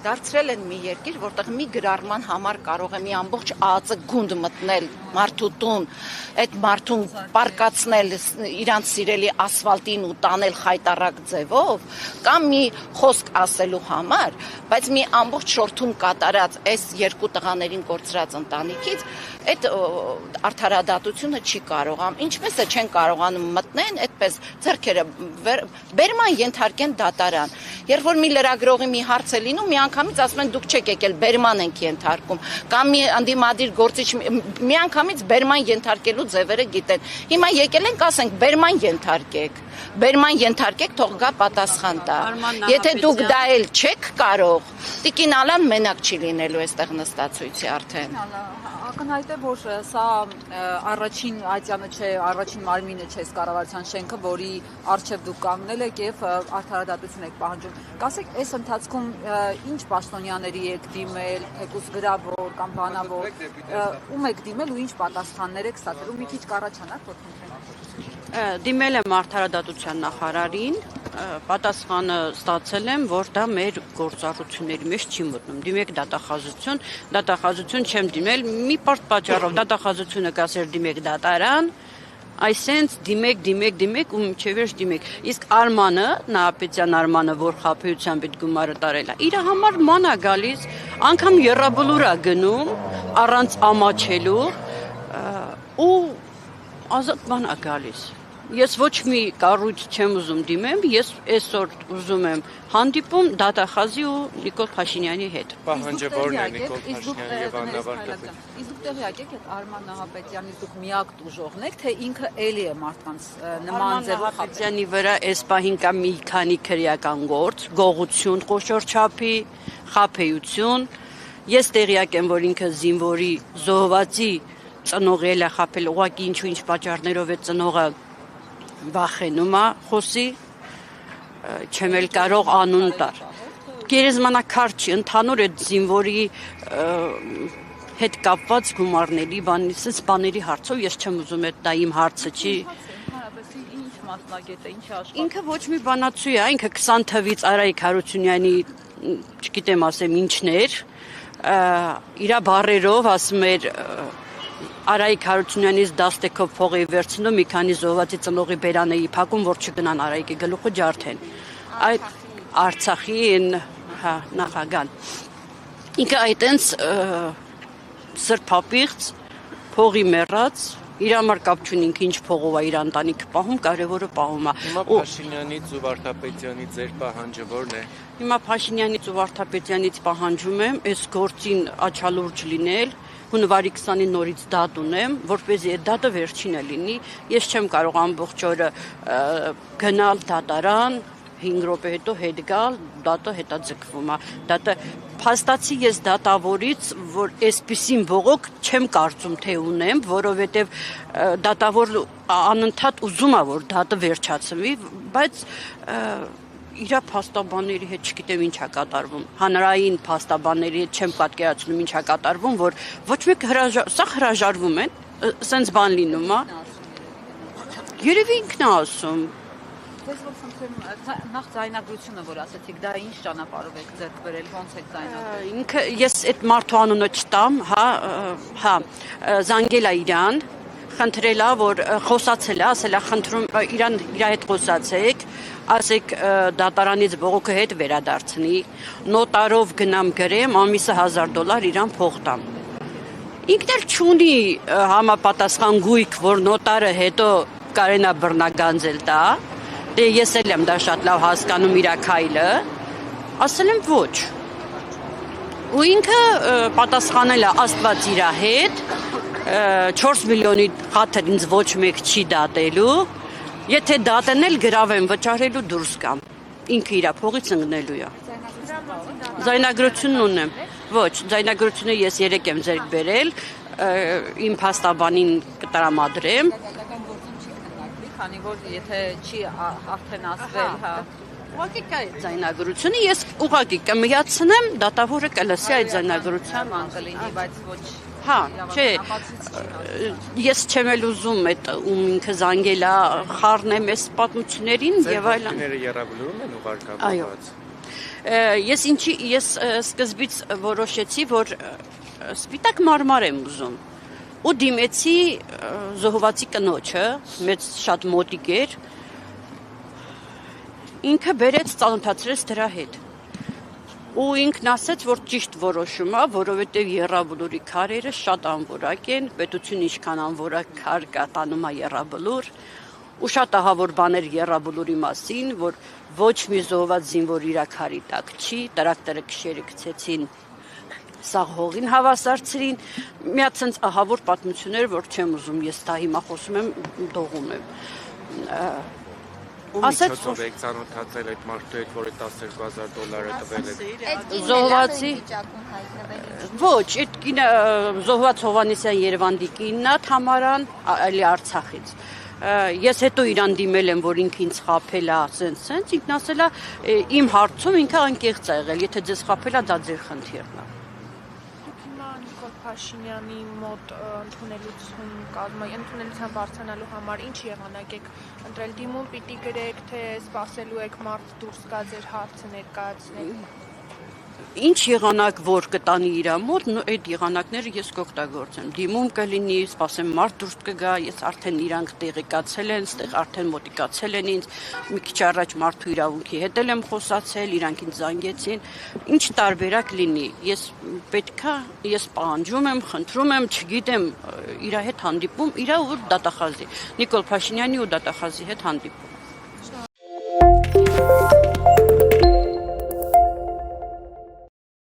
դարձրել են մի երկիր, որտեղ մի գրառման համար կարող է մի ամբողջ ԱԱԾ գունդ մտնել մարդու տուն, այդ մարդուն պարկացնել իրանց սիրելի ասֆալտին ու տանել խայտառակ ձևով, կամ մի խոսք ասելու համար, բայց մի ամբողջ շորթում կատարած այս երկու տղաներին կորցրած ընտանիքից այդ արդարադատությունը չի կարողանում, ինչպես է չեն կարողանում մտնեն, այդպես ձեռքերը բերման ենթարկեն դատարան։ Երբ որ մի լրագրողի մի հարց է լինում, մի անգամից ասում են դուք չեք եկել, բերման ենք ենթարկում, կամ մի ընդդիմադիր գործիչ մի անգամից բերման ենթարկելու ձևերը գիտեն։ Հիմա եկել ենք ասենք բերման ենթարկեք, թող գա պատասխան տա։ Եթե դուք դա էլ չեք կարող, Տիկին Ալան մենակ չի լինելու այստեղ նստածույցի արդեն։ Ակնհայտ է, որ սա առաջին այցյանը չէ, առաջին մարմինը չէ կառավարության շենքը, որի առջև դուք կանգնել եք եւ արդարադատություն եք պահանջում։ Կասեք, այս ընթացքում ինչ պաշտոնյաների եք դիմել, թեկուզ գրավոր կամ բանավոր, ում եք դիմել ու ինչ պատասխաններ եք ստացել, ու մի քիչ կառաջանաք, որ խնդրենք։ Դիմել եմ արդարադատության նախարարին, պատասխանը ստացել եմ, որ դա մեր գործառույթների մեջ չի մտնում։ Դիմեք դատախազություն չեմ դիմել, մի պարտ պատճառով դատախազությունը կասեր դիմեք դատարան, այսենց դիմեք ու մինչև դիմեք։ Իսկ Արմանը, Նահապետյան Արմանը, որ խաբեությամբ այդ գումարը տարել է, իր համար ման է գալիս, անգամ եռաբլուր է գնում, առանց ամաչելու ու ազատ բան է գալիս։ Ես ոչ մի կառույց չեմ ուզում դիմեմ, ես այսօր ուզում եմ հանդիպում դատախազի ու Նիկոլ Փաշինյանի հետ։ Պահանջը որն է Նիկոլ Փաշինյանի եւ Աննա Վարդապետյանի։ Իսկ դուք տեղյակ եք, այդ Արման Նահապետյանից դուք միակ տուժողն եք, թե ինքը էլի է մարդկանց նման ձևով Նահապետյանի վրա այս պահին կա մի քանի քրեական գործ, գողություն, խոշոր չափի, խաբեություն։ Ես տեղյակ եմ, որ ինքը զինվորի զոհվածի ծնողել է խաբել, ուղղակի ինչ պատճառներով է ծնողը վախենում է խոսի, չեմ էլ կարող անուն տար։ Գերեզմանակար չի, ընդհանուր այդ զինվորի հետ կապված գումարների բաների հարցով ես չեմ ուզում, դա իմ հարցը չի։ Ինչ մասնագետ է, ինչ աշխատող։ Ինքը ոչ մի բանացու է, ինքը 20 թվից Արայիկ Հարությունյանի, չգիտեմ ասեմ ինչներ, իր բառերով ասում էր Արայիկ Հարությունյանից 10 տեքով փող էի վերցնում, մի քանի զոհվածի ծնողի բերան էի փակում, որ չգնան Արայիկի գլուխը ջարդեն։ Այդ Արցախի նախագահան։ Ինքը այտենց սրբապիղծ, փողի մեռած, իր համար կապ չունի ինքը ինչ փողով է իր ընտանիքը պահում, կարևորը պահում է։ Հիմա Փաշինյանից ու Վարդապետյանից ձեր պահանջը որն է։ Հիմա Փաշինյանից ու Վարդապետյանից պահանջում եմ այս գործին աչալուրջ լինել, հունվարի 20-ին նորից դատ ունեմ, որպեսզի այդ դատը վերջինը լինի, ես չեմ կարող ամբողջ օրը գնալ դատարան, 5 րոպե հետո հետ գալ, դատը հետաձգվում է։ Դատը փաստացի ես դատավորից, որ այսպիսին բողոք չեմ կարծում թե ունեմ, որովհետև դատավոր անընդհատ ուզում է, որ դատը վերջացվի, բայց իր փաստաբանների հետ չգիտեմ ինչ է կատարվում, հանրային փաստաբանների հետ չեմ պատկերացնում ինչ է կատարվում, որ ոչ մեկ սա հրաժարվում են, սենց բան լինում է, երևի ինքն է ասում։ Ես որ խնդրեմ, նախ ձայնագրությունը, որ ասեցիք, դա ինչ ճանապարհով եք ձեռք բերել, ոնց եք ձայնագրել։ Ինքը ես այդ մարդու անունը չտամ, զանգել է իրան, խնդրել է, որ խոսացել է, ասել է խնդրում իր հետ խոսացեք, ասեք դատարանից բողոքը հետ վերադարձնի, նոտարով գնամ գրեմ, ամիսը $1000 իրան փող տամ։ Ինքն էլ չունի համապատասխան գույք, որ նոտարը հետո կարենա բռնագանձել տա, դե ես էլ եմ դա շատ լավ հասկանում իր քայլը, ասել եմ ոչ։ Ու ինքը պատասխանել է Աստված իր հետ, 4 միլիոնի խաթր ինձ ոչ մեկ չի դատելու, եթե դատեն էլ գրավեմ վճարելու դուրս կամ, ինքը իր փողից ընկնելու է։ Ձայնագրությունն ունեմ, ոչ, ձայնագրությունը ես 3 եմ ձեռք բերել, իմ փաստաբանին կտրամադրեմ։ Քանի որ եթե չի արդեն ասվել, Ուղղակի կա այդ ձայնագրությունը, ես ուղղակի կմիացնեմ, դատավորը կլսի այդ ձայնագրության կլինի, բայց ոչ չէ, ես չեմ էլ ուզում այդ ում ինքը զանգել է խառնեմ այս պատմություններին եւ այլն։ Երաբլուրում են ուղարկավորված։ Ես սկզբից որոշեցի, որ սպիտակ մարմար եմ ուզում։ Ու դիմեցի զոհվածի կնոջը, մեծ շատ մոտիկ էր։ Ինքը բերեց ծանոթացրեց դրա հետ։ Ու ինքն ասաց, որ ճիշտ որոշում է, որովհետև եռաբլուրի քարերը շատ անորակ են, պետությունը ինչքան անորակ քար կատանում է եռաբլուր, ու շատ ահավոր բաներ եռաբլուրի մասին, որ ոչ մի զոհված զինվոր իր քարի տակ չի, տրակտորը քշերը գցեցին, սաղ հողին հավասարցրին, մի հատ sense ահավոր պատմություններ, որ չեմ ուզում, ես դա հիմա խոսում եմ, դողում եմ։ Միջոցով եք ծանոթացել այդ մարդու հետ, որը $12,000 տվել եք։ Զոհվածի ոչ, այդ կինը զոհված Հովանեսյան Երևանի կինն է Թամարան, այլի Արցախից։ Ես հետո իրան դիմել եմ, որ ինքը ինձ խաբել է, սենց, ինքն ասել է իմ հարցում ինքը անկեղծ է եղել, եթե ձեզ խաբել է, դա ձեր խնդիրն է։ Նիկոլ Փաշինյանի մոտ ընդունելության բարձրանալու համար ինչ եղանակ եք ընտրել, դիմում պիտի գրեք, թե սպասելու եք մարդ դուրս գա ձեր հարցը ներկայացնել։ Ինչ եղանակ որ կտանի իր մոտ, այդ եղանակները ես կօգտագործեմ։ Դիմում կլինի, սպասեմ մարդ դուրս կգա, ես արդեն իրանք տեղեկացել են, ստեղ արդեն մոտիկացել են ինձ, մի քիչ առաջ մարդու իրավունքի հետ եմ խոսացել, իրանք ինձ զանգեցին, ինչ տարբերակ լինի։ Ես պահանջում եմ, խնդրում եմ, չգիտեմ, իր հետ հանդիպում, իր ու դատախազի, Նիկոլ Փաշինյանի ու դատախազի հետ հանդիպում։